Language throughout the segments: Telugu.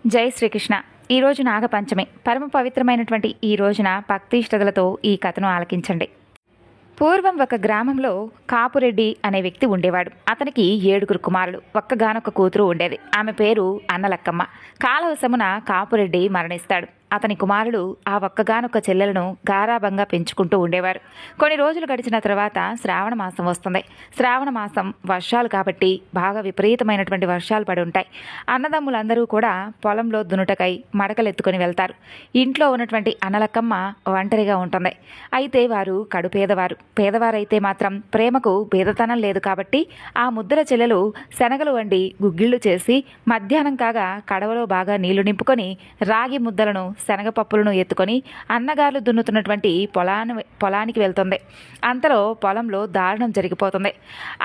జై శ్రీకృష్ణ. ఈరోజు నాగపంచమి, పరమ పవిత్రమైనటువంటి ఈ రోజున భక్తి శ్రద్ధలతో ఈ కథను ఆలకించండి. పూర్వం ఒక గ్రామంలో కాపురెడ్డి అనే వ్యక్తి ఉండేవాడు. అతనికి 7 కుమారులు, ఒక్కగానొక్క కూతురు ఉండేది. ఆమె పేరు అన్నలక్కమ్మ. కాలవశమున కాపురెడ్డి మరణిస్తాడు. అతని కుమారులు ఆ ఒక్కగానొక్క చెల్లెలను గారాబంగా పెంచుకుంటూ ఉండేవారు. కొన్ని రోజులు గడిచిన తర్వాత శ్రావణ మాసం వస్తుంది. శ్రావణ మాసం వర్షాలు కాబట్టి బాగా విపరీతమైనటువంటి వర్షాలు పడి ఉంటాయి. అన్నదమ్ములందరూ కూడా పొలంలో దునుటకై మడకలెత్తుకొని వెళ్తారు. ఇంట్లో ఉన్నటువంటి అన్నలక్కమ్మ ఒంటరిగా ఉంటుంది. అయితే వారు కడుపేదవారు. పేదవారైతే మాత్రం ప్రేమకు భేదతనం లేదు కాబట్టి ఆ ముద్దుల చెల్లెలు శనగలు వండి గుగ్గిళ్లు చేసి మధ్యాహ్నం కాగా కడవలో బాగా నీళ్లు నింపుకొని రాగి ముద్దలను శనగపప్పులను ఎత్తుకొని అన్నగారులు దున్నుతున్నటువంటి పొలానికి వెళ్తుంది. అంతలో పొలంలో దారుణం జరిగిపోతుంది.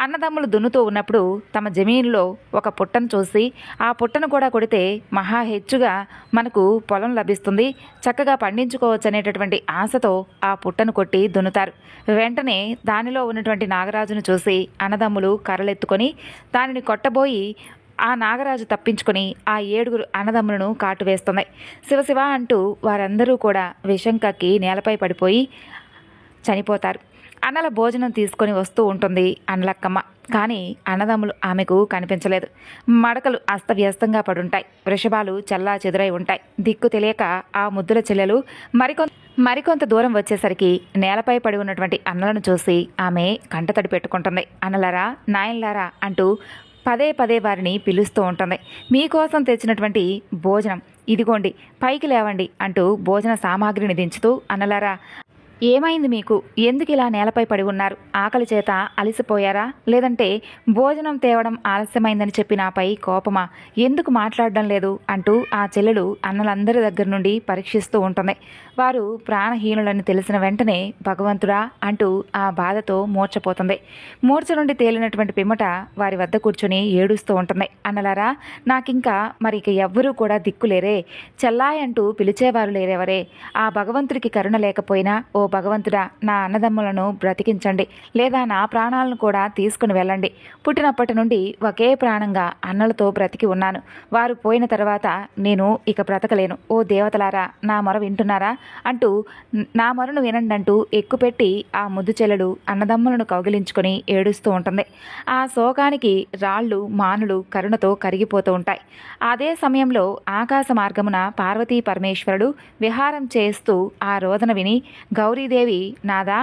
అన్నదమ్ములు దున్నుతూ ఉన్నప్పుడు తమ జమీనులో ఒక పుట్టను చూసి ఆ పుట్టను కూడా కొడితే మహా హెచ్చుగా మనకు పొలం లభిస్తుంది, చక్కగా పండించుకోవచ్చు అనేటటువంటి ఆశతో ఆ పుట్టను కొట్టి దున్నుతారు. వెంటనే దానిలో ఉన్నటువంటి నాగరాజును చూసి అన్నదమ్ములు కర్రలెత్తుకొని దానిని కొట్టబోయి ఆ నాగరాజు తప్పించుకొని ఆ 7 అన్నదమ్ములను కాటువేస్తుంది. శివశివ అంటూ వారందరూ కూడా విషం కక్కి నేలపై పడిపోయి చనిపోతారు. అన్నల భోజనం తీసుకొని వస్తూ ఉంటుంది అన్నలక్కమ్మ. కానీ అన్నదమ్ములు ఆమెకు కనిపించలేదు. మడకలు అస్తవ్యస్తంగా పడుంటాయి. వృషభాలు చల్లా చెదురై ఉంటాయి. దిక్కు తెలియక ఆ ముద్దుల చెల్లెలు మరికొంత దూరం వచ్చేసరికి నేలపై పడి ఉన్నటువంటి అన్నలను చూసి ఆమె కంటతడి పెట్టుకుంటుంది. అన్నలారా, నాయనలారా అంటూ పదే పదే వారిని పిలుస్తూ ఉంటుంది. మీకోసం తెచ్చినటువంటి భోజనం ఇదిగోండి, పైకి లేవండి అంటూ భోజన సామాగ్రిని దించుతూ అన్నలారా, ఏమైంది మీకు? ఎందుకు ఇలా నేలపై పడి ఉన్నారు? ఆకలి చేత అలిసిపోయారా? లేదంటే భోజనం తేవడం ఆలస్యమైందని చెప్పి నాపై కోపమా? ఎందుకు మాట్లాడడం లేదు అంటూ ఆ చెల్లెలు అన్నలందరి దగ్గర నుండి పరీక్షిస్తూ ఉంటుంది. వారు ప్రాణహీనులని తెలిసిన వెంటనే భగవంతుడా అంటూ ఆ బాధతో మూర్చపోతుంది. మూర్చ నుండి తేలినటువంటి పిమ్మట వారి వద్ద కూర్చొని ఏడుస్తూ ఉంటుంది. అన్నలారా, నాకింకా మరి ఇక ఎవ్వరూ కూడా దిక్కులేరే, చెల్లాయి అంటూ పిలిచేవారు లేరెవరే? ఆ భగవంతుడికి కరుణ లేకపోయినా ఓ భగవంతుడా, నా అన్నదమ్ములను బ్రతికించండి, లేదా నా ప్రాణాలను కూడా తీసుకుని వెళ్ళండి. పుట్టినప్పటి నుండి ఒకే ప్రాణంగా అన్నలతో బ్రతికి ఉన్నాను. వారు పోయిన తర్వాత నేను ఇక బ్రతకలేను. ఓ దేవతలారా, నా మొర వింటున్నారా అంటూ నా మొరను వినండి అంటూ ఎక్కుపెట్టి ఆ ముద్దు చెల్లెలు అన్నదమ్ములను కౌగిలించుకొని ఏడుస్తూ ఉంటుంది. ఆ శోకానికి రాళ్ళు మానులు కరుణతో కరిగిపోతూ ఉంటాయి. అదే సమయంలో ఆకాశ మార్గమున పార్వతీ పరమేశ్వరుడు విహారం చేస్తూ ఆ రోదన విని గౌరీదేవి, నాదా,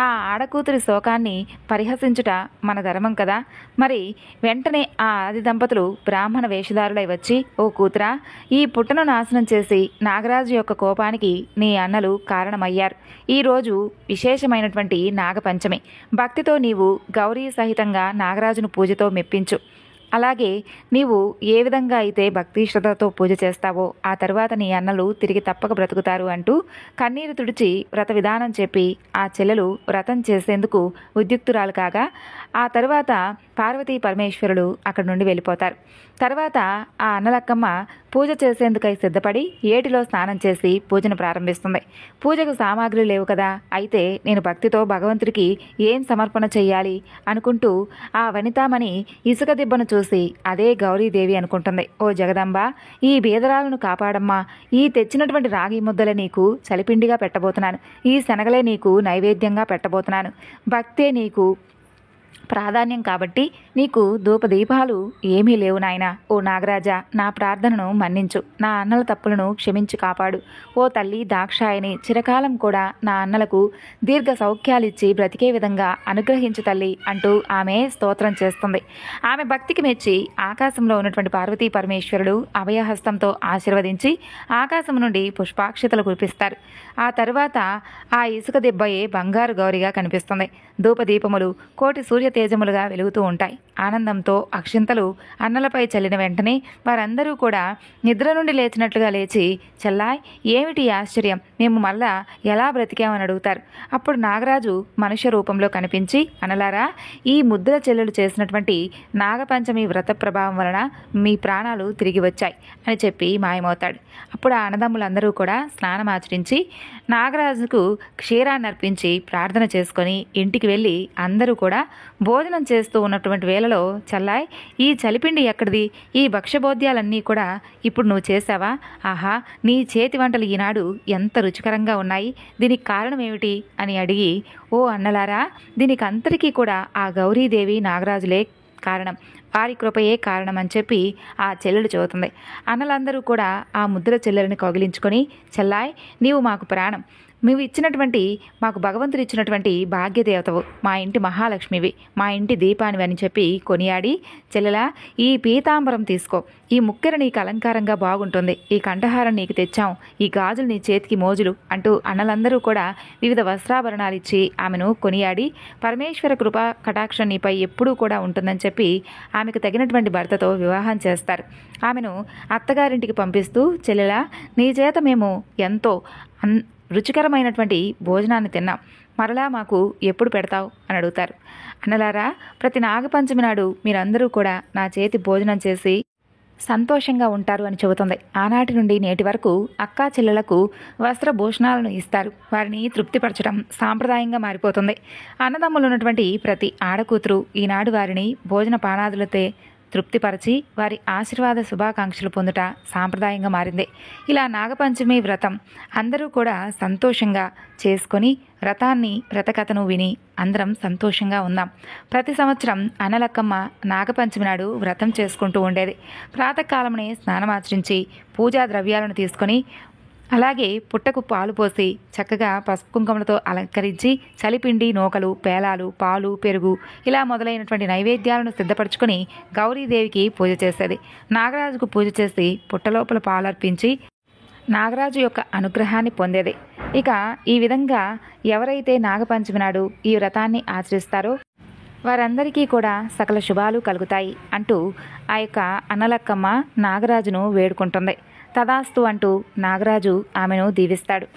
ఆ ఆడకూతురి శోకాన్ని పరిహసించుట మన ధర్మం కదా. మరి వెంటనే ఆ ఆది దంపతులు బ్రాహ్మణ వేషధారులై వచ్చి, ఓ కూతురా, ఈ పుట్టను నాశనం చేసి నాగరాజు యొక్క కోపానికి నీ అన్నలు కారణమయ్యారు. ఈరోజు విశేషమైనటువంటి నాగపంచమి. భక్తితో నీవు గౌరీ సహితంగా నాగరాజును పూజతో మెప్పించు. అలాగే నీవు ఏ విధంగా అయితే భక్తి శ్రద్ధతో పూజ చేస్తావో ఆ తరువాత నీ అన్నలు తిరిగి తప్పక బ్రతుకుతారు అంటూ కన్నీరు తుడిచి వ్రత విధానం చెప్పి ఆ చెల్లెలు వ్రతం చేసేందుకు ఉద్యుక్తురాలు కాగా ఆ తరువాత పార్వతీ పరమేశ్వరుడు అక్కడి నుండి వెళ్ళిపోతారు. తర్వాత ఆ అన్నలక్కమ్మ పూజ చేసేందుకై సిద్ధపడి ఏటిలో స్నానం చేసి పూజను ప్రారంభిస్తుంది. పూజకు సామాగ్రి లేవు కదా, అయితే నేను భక్తితో భగవంతుడికి ఏం సమర్పణ చెయ్యాలి అనుకుంటూ ఆ వనితామణి ఇసుక దిబ్బను చూసి అదే గౌరీదేవి అనుకుంటుంది. ఓ జగదంబ, ఈ బీదరాలను కాపాడమ్మా. ఈ తెచ్చినటువంటి రాగి ముద్దలే నీకు చలిపిండిగా పెట్టబోతున్నాను. ఈ శనగలే నీకు నైవేద్యంగా పెట్టబోతున్నాను. భక్తే నీకు ప్రాధాన్యం కాబట్టి నీకు ధూపదీపాలు ఏమీ లేవు నాయనా. ఓ నాగరాజా, నా ప్రార్థనను మన్నించు, నా అన్నల తప్పులను క్షమించి కాపాడు. ఓ తల్లి దాక్షాయని, చిరకాలం కూడా నా అన్నలకు దీర్ఘ సౌఖ్యాలిచ్చి బ్రతికే విధంగా అనుగ్రహించు తల్లి అంటూ ఆమె స్తోత్రం చేస్తుంది. ఆమె భక్తికి మెచ్చి ఆకాశంలో ఉన్నటువంటి పార్వతీ పరమేశ్వరుడు అభయహస్తంతో ఆశీర్వదించి ఆకాశం నుండి పుష్పాక్షతలు కురిపిస్తారు. ఆ తరువాత ఆ ఇసుక దిబ్బయే బంగారు గౌరిగా కనిపిస్తుంది. ధూపదీపములు కోటి సూర్య తేజములుగా వెలుగుతూ ఉంటాయి. ఆనందంతో అక్షింతలు అన్నలపై చల్లిన వెంటనే వారందరూ కూడా నిద్ర నుండి లేచినట్లుగా లేచి, చెల్లాయ్, ఏమిటి ఆశ్చర్యం, మేము మళ్ళా ఎలా బ్రతికామని అడుగుతారు. అప్పుడు నాగరాజు మనుష్య రూపంలో కనిపించి, అన్నలారా, ఈ ముద్దుల చెల్లెలు చేసినటువంటి నాగపంచమి వ్రత ప్రభావం వలన మీ ప్రాణాలు తిరిగి వచ్చాయి అని చెప్పి మాయమవుతాడు. అప్పుడు ఆ అన్నదమ్ములందరూ కూడా స్నానమాచరించి నాగరాజుకు క్షీరాన్ని అర్పించి ప్రార్థన చేసుకొని ఇంటికి వెళ్ళి అందరూ కూడా భోజనం చేస్తూ ఉన్నటువంటి వేళ వేళలో చల్లాయ్, ఈ చలిపిండి ఎక్కడిది? ఈ భక్ష్యభోద్యాలన్నీ కూడా ఇప్పుడు నువ్వు చేశావా? ఆహా, నీ చేతి వంటలు ఈనాడు ఎంత రుచికరంగా ఉన్నాయి, దీనికి కారణం ఏమిటి అని అడిగి, ఓ అన్నలారా, దీనికి అంతటికీ కూడా ఆ గౌరీదేవి నాగరాజులే కారణం, వారి కృపయే కారణం అని చెప్పి ఆ చెల్లెలు చెబుతుంది. అన్నలందరూ కూడా ఆ ముద్దుల చెల్లెలని కౌగిలించుకొని, చెల్లాయ్, నీవు మాకు ప్రాణం, నువ్వు ఇచ్చినటువంటి, మాకు భగవంతుడు ఇచ్చినటువంటి భాగ్యదేవతవు, మా ఇంటి మహాలక్ష్మివి, మా ఇంటి దీపానివి అని చెప్పి కొనియాడి, చెల్లెలా, ఈ పీతాంబరం తీసుకో, ఈ ముక్కెర నీకు అలంకారంగా బాగుంటుంది, ఈ కంఠహారం నీకు తెచ్చాం, ఈ గాజులు నీ చేతికి మోజులు అంటూ అన్నలందరూ కూడా వివిధ వస్త్రాభరణాలు ఇచ్చి ఆమెను కొనియాడి, పరమేశ్వర కృపా కటాక్షం నీపై ఎప్పుడూ కూడా ఉంటుందని చెప్పి ఆమెకు తగినటువంటి భర్తతో వివాహం చేస్తారు. ఆమెను అత్తగారింటికి పంపిస్తూ, చెల్లెలా, నీ చేత మేము ఎంతో రుచికరమైనటువంటి భోజనాన్ని తిన్నాం, మరలా మాకు ఎప్పుడు పెడతావు అని అడుగుతారు. అన్నలారా, ప్రతి నాగపంచమి నాడు మీరందరూ కూడా నా చేతి భోజనం చేసి సంతోషంగా ఉంటారు అని చెబుతుంది. ఆనాటి నుండి నేటి వరకు అక్కా చెల్లెలకు వస్త్రభూషణాలను ఇస్తారు. వారిని తృప్తిపరచడం సాంప్రదాయంగా మారిపోతుంది. అన్నదమ్ములు ఉన్నటువంటి ప్రతి ఆడకూతురు ఈనాడు వారిని భోజన పానాదులతో తృప్తిపరచి వారి ఆశీర్వాద శుభాకాంక్షలు పొందుట సాంప్రదాయంగా మారింది. ఇలా నాగపంచమి వ్రతం అందరూ కూడా సంతోషంగా చేసుకొని వ్రతకథను విని అందరం సంతోషంగా ఉందాం. ప్రతి సంవత్సరం అన్నలక్కమ్మ నాగపంచమి నాడు వ్రతం చేసుకుంటూ ఉండేది. ప్రాతకాలమునే స్నానమాచరించి పూజా ద్రవ్యాలను తీసుకొని, అలాగే పుట్టకు పాలు పోసి చక్కగా పసుపు కుంకుమలతో అలంకరించి చలిపిండి, నూకలు, పేలాలు, పాలు, పెరుగు ఇలా మొదలైనటువంటి నైవేద్యాలను సిద్ధపరచుకొని గౌరీదేవికి పూజ చేసేది. నాగరాజుకు పూజ చేసి పుట్టలోపల పాలర్పించి నాగరాజు యొక్క అనుగ్రహాన్ని పొందేది. ఇక ఈ విధంగా ఎవరైతే నాగపంచమి నాడు ఈ వ్రతాన్ని ఆచరిస్తారో వారందరికీ కూడా సకల శుభాలు కలుగుతాయి అంటూ ఆ యొక్క అన్నలక్కమ్మ నాగరాజును వేడుకుంటుంది. తదాస్తు అంటూ నాగరాజు ఆమెను దీవిస్తాడు.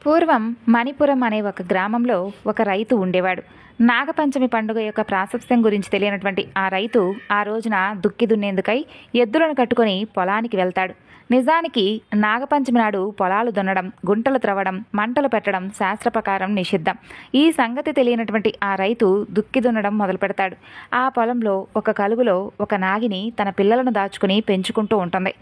పూర్వం మణిపురం అనే ఒక గ్రామంలో ఒక రైతు ఉండేవాడు. నాగపంచమి పండుగ యొక్క ప్రాశస్త్యం గురించి తెలియనటువంటి ఆ రైతు ఆ రోజున దుక్కి దున్నేందుకై ఎద్దులను కట్టుకొని పొలానికి వెళ్తాడు. నిజానికి నాగపంచమి నాడు పొలాలు దున్నడం, గుంటలు త్రవ్వడం, మంటలు పెట్టడం శాస్త్ర ప్రకారం నిషిద్ధం. ఈ సంగతి తెలియనటువంటి ఆ రైతు దుక్కి దున్నడం మొదలు పెడతాడు. ఆ పొలంలో ఒక కలుగులో ఒక నాగిని తన పిల్లలను దాచుకుని పెంచుకుంటూ ఉంటుంది.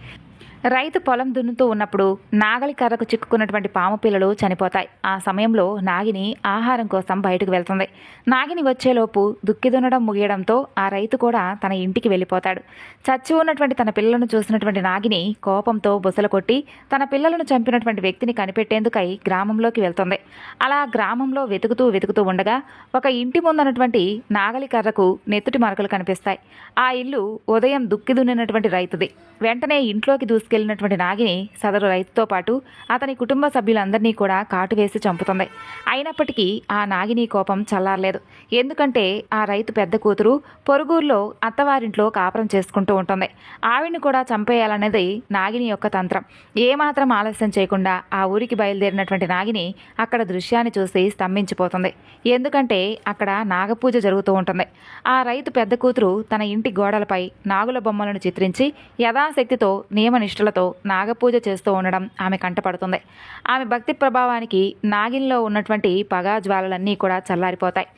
రైతు పొలం దున్నుతూ ఉన్నప్పుడు నాగలి కర్రకు చిక్కుకున్నటువంటి పాము పిల్లలు చనిపోతాయి. ఆ సమయంలో నాగిని ఆహారం కోసం బయటకు వెళ్తుంది. నాగిని వచ్చేలోపు దుక్కి దున్నడం ముగియడంతో ఆ రైతు కూడా తన ఇంటికి వెళ్ళిపోతాడు. చచ్చి ఉన్నటువంటి తన పిల్లలను చూసినటువంటి నాగిని కోపంతో బుసలు కొట్టి తన పిల్లలను చంపినటువంటి వ్యక్తిని కనిపెట్టేందుకై గ్రామంలోకి వెళ్తుంది. అలా గ్రామంలో వెతుకుతూ ఉండగా ఒక ఇంటి ముందున్నటువంటి నాగలి కర్రకు నెత్తుటి మరకలు కనిపిస్తాయి. ఆ ఇల్లు ఉదయం దుక్కి దున్నినటువంటి రైతుది. వెంటనే ఇంట్లోకి దూసుకెళ్లినటువంటి నాగిని సదరు రైతుతో పాటు అతని కుటుంబ సభ్యులందరినీ కూడా కాటు వేసి చంపుతుంది. అయినప్పటికీ ఆ నాగిని కోపం చల్లారలేదు. ఎందుకంటే ఆ రైతు పెద్ద కూతురు పొరుగురులో అత్తవారింట్లో కాపురం చేసుకుంటూ ఉంటుంది. ఆవిడ్ని కూడా చంపేయాలనేది నాగిని యొక్క తంత్రం. ఏమాత్రం ఆలస్యం చేయకుండా ఆ ఊరికి బయలుదేరినటువంటి నాగిని అక్కడ దృశ్యాన్ని చూసి స్తంభించిపోతుంది. ఎందుకంటే అక్కడ నాగపూజ జరుగుతూ ఉంటుంది. ఆ రైతు పెద్ద కూతురు తన ఇంటి గోడలపై నాగుల బొమ్మలను చిత్రించి యథాశక్తితో నియమనిష్టలతో నాగపూజ చేస్తూ ఉండడం ఆమె కంటపడుతుంది. ఆమె భక్తి ప్రభావానికి నాగినిలో ఉన్నటువంటి పగా జ్వాలలన్నీ కూడా చల్లారిపోతాయి.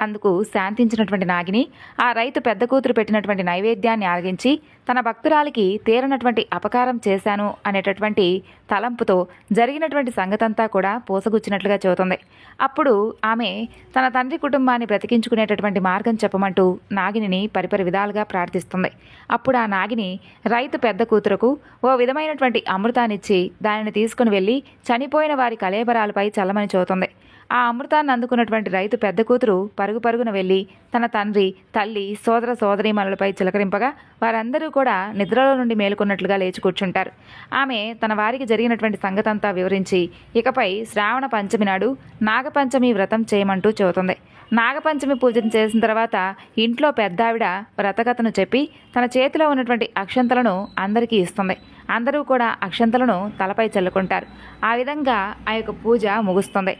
అందుకు శాంతించినటువంటి నాగిని ఆ రైతు పెద్ద కూతురు పెట్టినటువంటి నైవేద్యాన్ని ఆరగించి తన భక్తురాలికి తీరనటువంటి అపకారం చేశాను అనేటటువంటి తలంపుతో జరిగినటువంటి సంగతంతా కూడా పోసగుచ్చినట్లుగా చెబుతుంది. అప్పుడు ఆమె తన తండ్రి కుటుంబాన్ని బ్రతికించుకునేటటువంటి మార్గం చెప్పమంటూ నాగిని పరిపరి విధాలుగా ప్రార్థిస్తుంది. అప్పుడు ఆ నాగిని రైతు పెద్ద కూతురుకు ఓ విధమైనటువంటి అమృతాన్నిచ్చి దానిని తీసుకుని వెళ్ళి చనిపోయిన వారి కళేబరాలపై చల్లమని చెబుతుంది. ఆ అమృతాన్ని అందుకున్నటువంటి రైతు పెద్ద కూతురు పరుగున వెళ్ళి తన తండ్రి, తల్లి, సోదర సోదరీమణులపై చిలకరింపగా వారందరూ కూడా నిద్రలో నుండి మేలుకున్నట్లుగా లేచి కూర్చుంటారు. ఆమె తన వారికి జరిగినటువంటి సంగతంతా వివరించి ఇకపై శ్రావణ పంచమి నాడు నాగపంచమి వ్రతం చేయమంటూ చెబుతుంది. నాగపంచమి పూజను చేసిన తర్వాత ఇంట్లో పెద్దావిడ వ్రతకథను చెప్పి తన చేతిలో ఉన్నటువంటి అక్షంతలను అందరికీ ఇస్తుంది. అందరూ కూడా అక్షంతలను తలపై చల్లుకుంటారు. ఆ విధంగా ఆ యొక్క పూజ ముగుస్తుంది.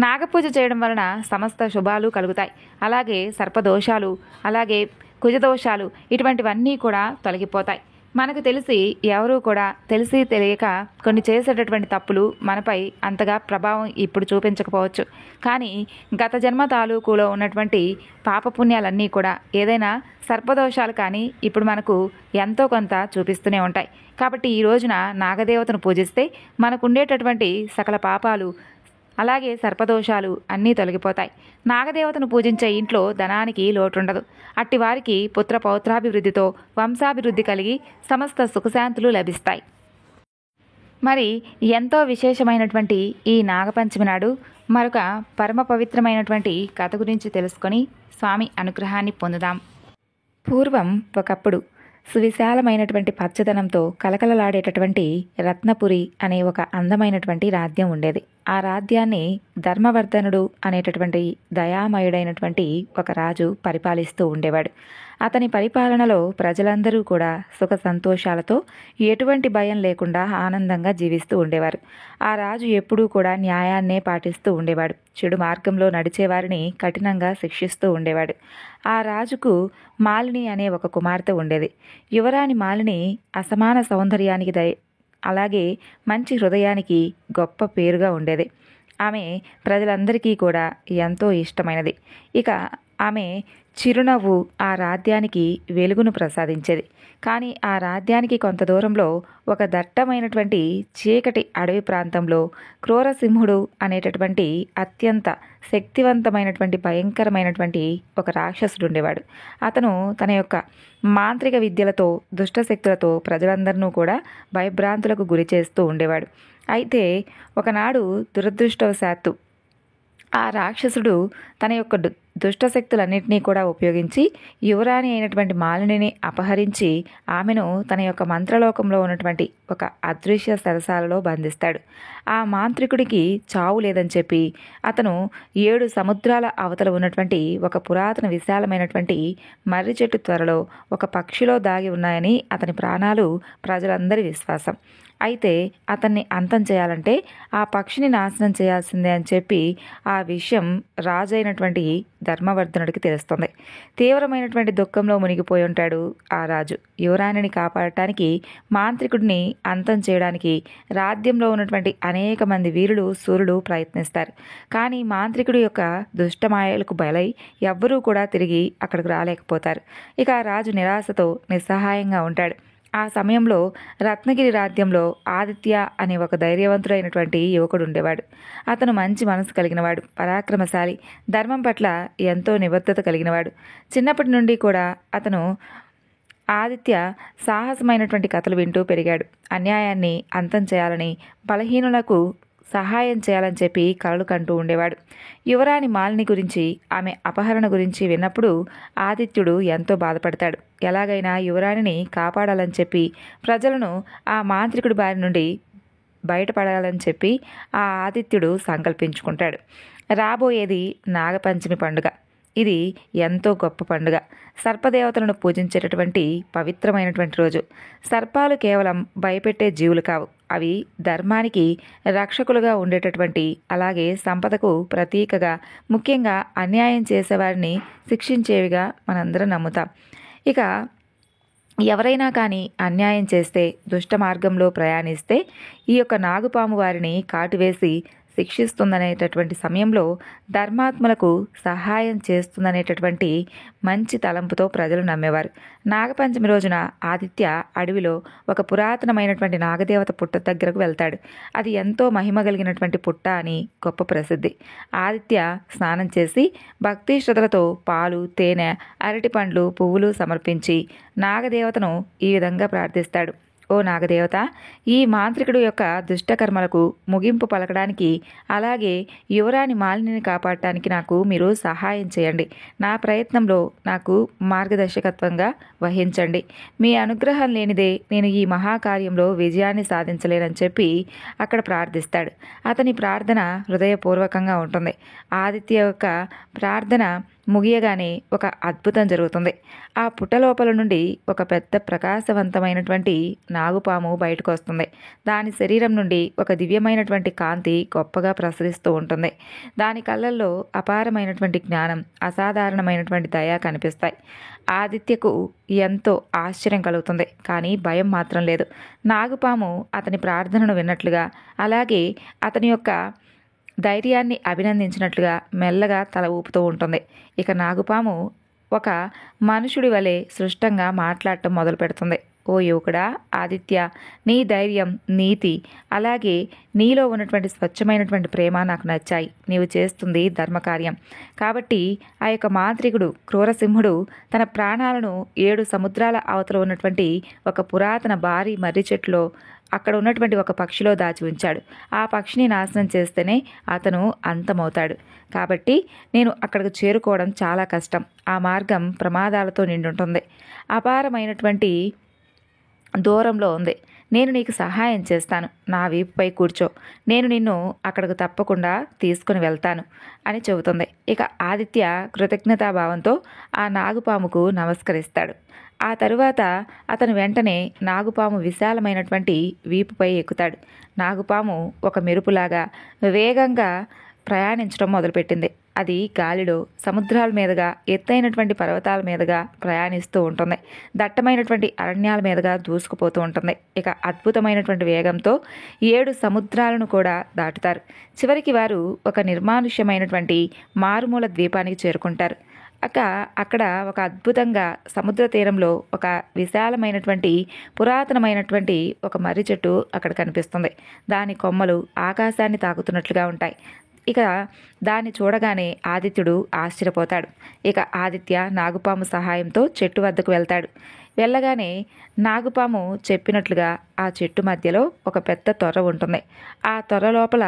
నాగపూజ చేయడం వలన సమస్త శుభాలు కలుగుతాయి. అలాగే సర్పదోషాలు, అలాగే కుజదోషాలు ఇటువంటివన్నీ కూడా తొలగిపోతాయి. మనకు తెలిసి ఎవరూ కూడా తెలిసి తెలియక కొన్ని చేసేటటువంటి తప్పులు మనపై అంతగా ప్రభావం ఇప్పుడు చూపించకపోవచ్చు. కానీ గత జన్మ తాలూకులో ఉన్నటువంటి పాపపుణ్యాలన్నీ కూడా ఏదైనా సర్పదోషాలు కానీ ఇప్పుడు మనకు ఎంతో కొంత చూపిస్తూనే ఉంటాయి. కాబట్టి ఈ రోజున నాగదేవతను పూజిస్తే మనకు ఉండేటటువంటి సకల పాపాలు అలాగే సర్పదోషాలు అన్నీ తొలగిపోతాయి. నాగదేవతను పూజించే ఇంట్లో ధనానికి లోటుండదు. అట్టివారికి పుత్ర పౌత్రాభివృద్ధితో వంశాభివృద్ధి కలిగి సమస్త సుఖశాంతులు లభిస్తాయి. మరి ఎంతో విశేషమైనటువంటి ఈ నాగపంచమి నాడు మరొక పరమ పవిత్రమైనటువంటి కథ గురించి తెలుసుకొని స్వామి అనుగ్రహాన్ని పొందుదాం. పూర్వం ఒకప్పుడు సువిశాలమైనటువంటి పచ్చదనంతో కలకలలాడేటటువంటి రత్నపురి అనే ఒక అందమైనటువంటి రాజ్యం ఉండేది. ఆ రాజ్యాన్ని ధర్మవర్ధనుడు అనేటటువంటి దయామయుడైనటువంటి ఒక రాజు పరిపాలిస్తూ ఉండేవాడు. అతని పరిపాలనలో ప్రజలందరూ కూడా సుఖ సంతోషాలతో ఎటువంటి భయం లేకుండా ఆనందంగా జీవిస్తూ ఉండేవారు. ఆ రాజు ఎప్పుడూ కూడా న్యాయాన్నే పాటిస్తూ ఉండేవాడు. చెడు మార్గంలో నడిచేవారిని కఠినంగా శిక్షిస్తూ ఉండేవాడు. ఆ రాజుకు మాలిని అనే ఒక కుమార్తె ఉండేది. యువరాణి మాలిని అసమాన సౌందర్యానికి అలాగే మంచి హృదయానికి గొప్ప పేరుగా ఉండేది. ఆమె ప్రజలందరికీ కూడా ఎంతో ఇష్టమైనది. ఇక ఆమె చిరునవ్వు ఆ రాజ్యానికి వెలుగును ప్రసాదించేది. కానీ ఆ రాజ్యానికి కొంత దూరంలో ఒక దట్టమైనటువంటి చీకటి అడవి ప్రాంతంలో క్రూరసింహుడు అనేటటువంటి అత్యంత శక్తివంతమైనటువంటి భయంకరమైనటువంటి ఒక రాక్షసుడు ఉండేవాడు. అతను తన యొక్క మాంత్రిక విద్యలతో దుష్టశక్తులతో ప్రజలందరినూ కూడా భయభ్రాంతులకు గురి చేస్తూ ఉండేవాడు. అయితే ఒకనాడు దురదృష్టవశాత్తు ఆ రాక్షసుడు తన యొక్క దుష్టశక్తులన్నింటినీ కూడా ఉపయోగించి యువరాణి అయినటువంటి మాలినిని అపహరించి ఆమెను తన యొక్క మంత్రలోకంలో ఉన్నటువంటి ఒక అదృశ్య సరసాలలో బంధిస్తాడు. ఆ మాంత్రికుడికి చావు లేదని చెప్పి అతను 7 సముద్రాల అవతల ఉన్నటువంటి ఒక పురాతన విశాలమైనటువంటి మర్రి చెట్టు త్వరలో ఒక పక్షిలో దాగి ఉన్నాయని అతని ప్రాణాలు ప్రజలందరి విశ్వాసం. అయితే అతన్ని అంతం చేయాలంటే ఆ పక్షిని నాశనం చేయాల్సిందే అని చెప్పి ఆ విషయం రాజైనటువంటి ధర్మవర్ధనుడికి తెలుస్తుంది. తీవ్రమైనటువంటి దుఃఖంలో మునిగిపోయి ఉంటాడు ఆ రాజు. యువరాణిని కాపాడటానికి మాంత్రికుడిని అంతం చేయడానికి రాజ్యంలో ఉన్నటువంటి అనేక మంది వీరులు శూరులు ప్రయత్నిస్తారు. కానీ మాంత్రికుడి యొక్క దుష్టమాయలకు బలై ఎవ్వరూ కూడా తిరిగి అక్కడికి రాలేకపోతారు. ఇక ఆ రాజు నిరాశతో నిస్సహాయంగా ఉంటాడు. ఆ సమయంలో రత్నగిరి రాజ్యంలో ఆదిత్య అనే ఒక ధైర్యవంతుడైనటువంటి యువకుడు ఉండేవాడు. అతను మంచి మనసు కలిగినవాడు, పరాక్రమశాలి, ధర్మం పట్ల ఎంతో నిబద్ధత కలిగినవాడు. చిన్నప్పటి నుండి కూడా అతను ఆదిత్య సాహసమైనటువంటి కథలు వింటూ పెరిగాడు. అన్యాయాన్ని అంతం చేయాలని, బలహీనులకు సహాయం చేయాలని చెప్పి కలలు కంటూ ఉండేవాడు. యువరాణి మాలిని గురించి, ఆమె అపహరణ గురించి విన్నప్పుడు ఆదిత్యుడు ఎంతో బాధపడతాడు. ఎలాగైనా యువరాణిని కాపాడాలని చెప్పి ప్రజలను ఆ మాంత్రికుడి బారి నుండి బయటపడాలని చెప్పి ఆ ఆదిత్యుడు సంకల్పించుకుంటాడు. రాబోయేది నాగపంచమి పండుగ. ఇది ఎంతో గొప్ప పండుగ. సర్పదేవతలను పూజించేటటువంటి పవిత్రమైనటువంటి రోజు. సర్పాలు కేవలం భయపెట్టే జీవులు కావు. అవి ధర్మానికి రక్షకులుగా ఉండేటటువంటి, అలాగే సంపదకు ప్రతీకగా, ముఖ్యంగా అన్యాయం చేసేవారిని శిక్షించేవిగా మనందరం నమ్ముతాం. ఇక ఎవరైనా కానీ అన్యాయం చేస్తే, దుష్ట మార్గంలో ప్రయాణిస్తే ఈ యొక్క నాగుపాము వారిని కాటువేసి శిక్షిస్తుందనేటటువంటి సమయంలో ధర్మాత్మలకు సహాయం చేస్తుందనేటటువంటి మంచి తలంపుతో ప్రజలు నమ్మేవారు. నాగపంచమి రోజున ఆదిత్య అడవిలో ఒక పురాతనమైనటువంటి నాగదేవత పుట్ట దగ్గరకు వెళ్తాడు. అది ఎంతో మహిమ కలిగినటువంటి పుట్ట అని గొప్ప ప్రసిద్ధి. ఆదిత్య స్నానం చేసి భక్తి శ్రద్ధలతో పాలు, తేనె, అరటి పండ్లు, పువ్వులు సమర్పించి నాగదేవతను ఈ విధంగా ప్రార్థిస్తాడు. ఓ నాగదేవత, ఈ మాంత్రికుడు యొక్క దుష్టకర్మలకు ముగింపు పలకడానికి, అలాగే యువరాణి మాలినిని కాపాడటానికి నాకు మీరు సహాయం చేయండి. నా ప్రయత్నంలో నాకు మార్గదర్శకత్వంగా వహించండి. మీ అనుగ్రహం లేనిదే నేను ఈ మహాకార్యంలో విజయాన్ని సాధించలేనని చెప్పి అక్కడ ప్రార్థిస్తాడు. అతని ప్రార్థన హృదయపూర్వకంగా ఉంటుంది. ఆదిత్య యొక్క ప్రార్థన ముగియగానే ఒక అద్భుతం జరుగుతుంది. ఆ పుట్ట లోపల నుండి ఒక పెద్ద ప్రకాశవంతమైనటువంటి నాగుపాము బయటకు వస్తుంది. దాని శరీరం నుండి ఒక దివ్యమైనటువంటి కాంతి గొప్పగా ప్రసరిస్తూ ఉంటుంది. దాని కళ్ళల్లో అపారమైనటువంటి జ్ఞానం, అసాధారణమైనటువంటి దయ కనిపిస్తాయి. ఆదిత్యకు ఎంతో ఆశ్చర్యం కలుగుతుంది, కానీ భయం మాత్రం లేదు. నాగుపాము అతని ప్రార్థనను విన్నట్లుగా, అలాగే అతని యొక్క ధైర్యాన్ని అభినందించినట్లుగా మెల్లగా తల ఊపుతూ ఉంటుంది. ఇక నాగుపాము ఒక మనుషుడి వలె సృష్టంగా మాట్లాడటం మొదలు పెడుతుంది. ఓ యువకుడా ఆదిత్య, నీ ధైర్యం, నీతి, అలాగే నీలో ఉన్నటువంటి స్వచ్ఛమైనటువంటి ప్రేమ నాకు నచ్చాయి. నీవు చేస్తుంది ధర్మకార్యం. కాబట్టి ఆ యొక్క మాంత్రికుడు క్రూరసింహుడు తన ప్రాణాలను 7 సముద్రాల అవతల ఉన్నటువంటి ఒక పురాతన భారీ మర్రి చెట్టులో అక్కడ ఉన్నటువంటి ఒక పక్షిలో దాచి ఉంచాడు. ఆ పక్షిని నాశనం చేస్తేనే అతను అంతమవుతాడు. కాబట్టి నేను అక్కడికి చేరుకోవడం చాలా కష్టం. ఆ మార్గం ప్రమాదాలతో నిండుంటుంది. అపారమైనటువంటి దూరంలో ఉంది. నేను నీకు సహాయం చేస్తాను. నా వీపుపై కూర్చో. నేను నిన్ను అక్కడికి తప్పకుండా తీసుకుని వెళ్తాను అని చెబుతుంది. ఇక ఆదిత్య కృతజ్ఞతాభావంతో ఆ నాగుపాముకు నమస్కరిస్తాడు. ఆ తరువాత అతను వెంటనే నాగుపాము విశాలమైనటువంటి వీపుపై ఎక్కుతాడు. నాగుపాము ఒక మెరుపులాగా వేగంగా ప్రయాణించడం మొదలుపెట్టింది. అది గాలిలో సముద్రాల మీదుగా, ఎత్తైనటువంటి పర్వతాల మీదుగా ప్రయాణిస్తూ ఉంటుంది. దట్టమైనటువంటి అరణ్యాల మీదుగా దూసుకుపోతూ ఉంటుంది. ఇక అద్భుతమైనటువంటి వేగంతో 7 సముద్రాలను కూడా దాటుతారు. చివరికి వారు ఒక నిర్మానుష్యమైనటువంటి మారుమూల ద్వీపానికి చేరుకుంటారు. అక్కడ ఒక అద్భుతంగా సముద్ర తీరంలో ఒక విశాలమైనటువంటి పురాతనమైనటువంటి ఒక మర్రి చెట్టు అక్కడ కనిపిస్తుంది. దాని కొమ్మలు ఆకాశాన్ని తాకుతున్నట్లుగా ఉంటాయి. ఇక దాన్ని చూడగానే ఆదిత్యుడు ఆశ్చర్యపోతాడు. ఇక ఆదిత్య నాగుపాము సహాయంతో చెట్టు వద్దకు వెళ్తాడు. వెళ్ళగానే నాగుపాము చెప్పినట్లుగా ఆ చెట్టు మధ్యలో ఒక పెద్ద తొర్ర ఉంటుంది. ఆ తొర్ర లోపల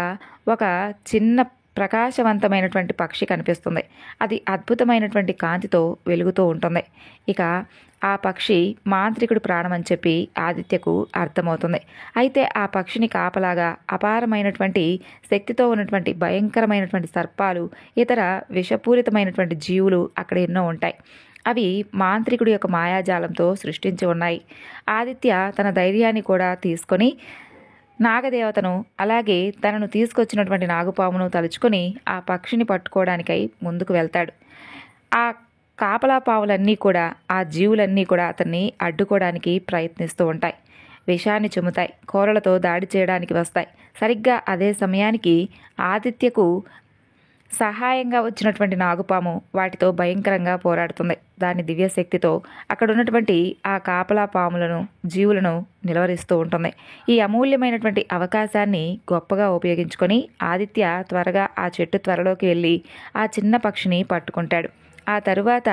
ఒక చిన్న ప్రకాశవంతమైనటువంటి పక్షి కనిపిస్తుంది. అది అద్భుతమైనటువంటి కాంతితో వెలుగుతూ ఉంటుంది. ఇక ఆ పక్షి మాంత్రికుడు ప్రాణమని చెప్పి ఆదిత్యకు అర్థమవుతుంది. అయితే ఆ పక్షిని కాపలాగా అపారమైనటువంటి శక్తితో ఉన్నటువంటి భయంకరమైనటువంటి సర్పాలు, ఇతర విషపూరితమైనటువంటి జీవులు అక్కడ ఎన్నో ఉంటాయి. అవి మాంత్రికుడి యొక్క మాయాజాలంతో సృష్టించి ఉన్నాయి. ఆదిత్య తన ధైర్యాన్ని కూడా తీసుకొని నాగదేవతను, అలాగే తనను తీసుకొచ్చినటువంటి నాగుపామును తలుచుకొని ఆ పక్షిని పట్టుకోవడానికై ముందుకు వెళ్తాడు. ఆ కాపలా పావులన్నీ కూడా, ఆ జీవులన్నీ కూడా అతన్ని అడ్డుకోవడానికి ప్రయత్నిస్తూ ఉంటాయి. విషాన్ని చిమ్ముతాయి, కోరలతో దాడి చేయడానికి వస్తాయి. సరిగ్గా అదే సమయానికి ఆదిత్యకు సహాయంగా వచ్చినటువంటి నాగుపాము వాటితో భయంకరంగా పోరాడుతుంది. దాని దివ్యశక్తితో అక్కడ ఉన్నటువంటి ఆ కాపలా పాములను, జీవులను నిలవరిస్తూ ఉంటుంది. ఈ అమూల్యమైనటువంటి అవకాశాన్ని గొప్పగా ఉపయోగించుకొని ఆదిత్య త్వరగా ఆ చెట్టు త్వరలోకి వెళ్ళి ఆ చిన్న పక్షిని పట్టుకుంటాడు. ఆ తరువాత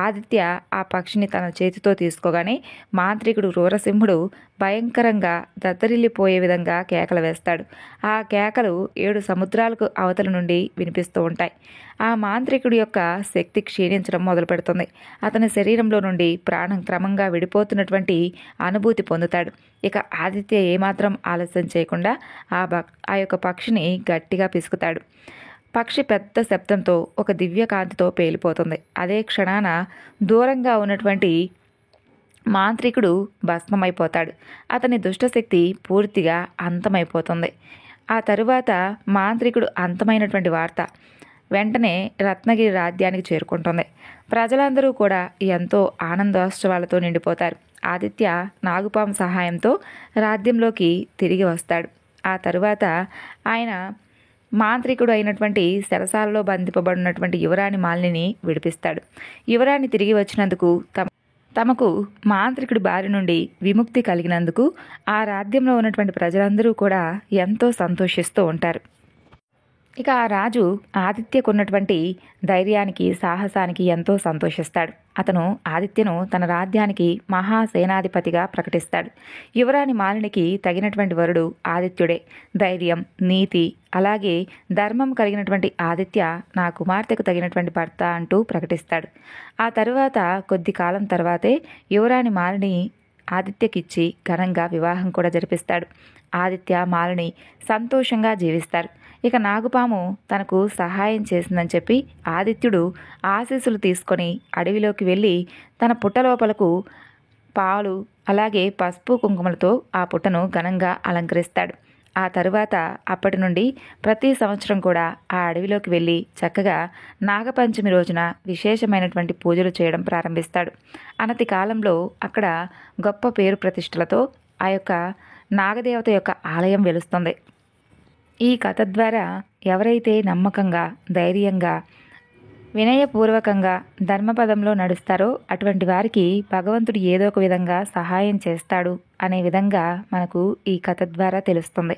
ఆదిత్య ఆ పక్షిని తన చేతితో తీసుకోగానే మాంత్రికుడు క్రూరసింహుడు భయంకరంగా దద్దరిల్లిపోయే విధంగా కేకలు వేస్తాడు. ఆ కేకలు 7 సముద్రాలకు అవతల నుండి వినిపిస్తూ ఉంటాయి. ఆ మాంత్రికుడి యొక్క శక్తి క్షీణించడం మొదలు పెడుతుంది. అతని శరీరంలో నుండి ప్రాణం క్రమంగా విడిపోతున్నటువంటి అనుభూతి పొందుతాడు. ఇక ఆదిత్య ఏమాత్రం ఆలస్యం చేయకుండా ఆ యొక్క పక్షిని గట్టిగా పిసుకుతాడు. పక్షి పెద్ద శబ్దంతో ఒక దివ్య కాంతితో పేలిపోతుంది. అదే క్షణాన దూరంగా ఉన్నటువంటి మాంత్రికుడు భస్మమైపోతాడు. అతని దుష్టశక్తి పూర్తిగా అంతమైపోతుంది. ఆ తరువాత మాంత్రికుడు అంతమైనటువంటి వార్త వెంటనే రత్నగిరి రాజ్యానికి చేరుకుంటుంది. ప్రజలందరూ కూడా ఎంతో ఆనందోత్సవాలతో నిండిపోతారు. ఆదిత్య నాగుపాము సహాయంతో రాజ్యంలోకి తిరిగి వస్తాడు. ఆ తరువాత ఆయన మాంత్రికుడు అయినటువంటి చెరసాలలో బంధింపబడినటువంటి యువరాణి మాలినిని విడిపిస్తాడు. యువరాణి తిరిగి వచ్చినందుకు తమకు మాంత్రికుడి బారి నుండి విముక్తి కలిగినందుకు ఆ రాజ్యంలో ఉన్నటువంటి ప్రజలందరూ కూడా ఎంతో సంతోషిస్తూ ఉంటారు. ఇక ఆ రాజు ఆదిత్యకున్నటువంటి ధైర్యానికి, సాహసానికి ఎంతో సంతోషిస్తాడు. అతను ఆదిత్యను తన రాజ్యానికి మహాసేనాధిపతిగా ప్రకటిస్తాడు. యువరాణి మాలినికి తగినటువంటి వరుడు ఆదిత్యుడే. ధైర్యం, నీతి, అలాగే ధర్మం కలిగినటువంటి ఆదిత్య నా కుమార్తెకు తగినటువంటి భర్త అంటూ ప్రకటిస్తాడు. ఆ తరువాత కొద్ది కాలం తర్వాతే యువరాణి మాలిని ఆదిత్యకిచ్చి ఘనంగా వివాహం కూడా జరిపిస్తాడు. ఆదిత్య మాలిని సంతోషంగా జీవిస్తారు. ఇక నాగుపాము తనకు సహాయం చేసిందని చెప్పి ఆదిత్యుడు ఆశీస్సులు తీసుకొని అడవిలోకి వెళ్ళి తన పుట్ట లోపలకు పాలు అలాగే పసుపు కుంకుమలతో ఆ పుట్టను ఘనంగా అలంకరిస్తాడు. ఆ తరువాత అప్పటి నుండి ప్రతి సంవత్సరం కూడా ఆ అడవిలోకి వెళ్ళి చక్కగా నాగపంచమి రోజున విశేషమైనటువంటి పూజలు చేయడం ప్రారంభిస్తాడు. అనతి కాలంలో అక్కడ గొప్ప పేరు ప్రతిష్టలతో ఆ యొక్క నాగదేవత యొక్క ఆలయం వెలుస్తుంది. ఈ కథ ద్వారా ఎవరైతే నమ్మకంగా, ధైర్యంగా, వినయపూర్వకంగా ధర్మపదంలో నడుస్తారో అటువంటి వారికి భగవంతుడు ఏదో ఒక విధంగా సహాయం చేస్తాడు అనే విధంగా మనకు ఈ కథ ద్వారా తెలుస్తుంది.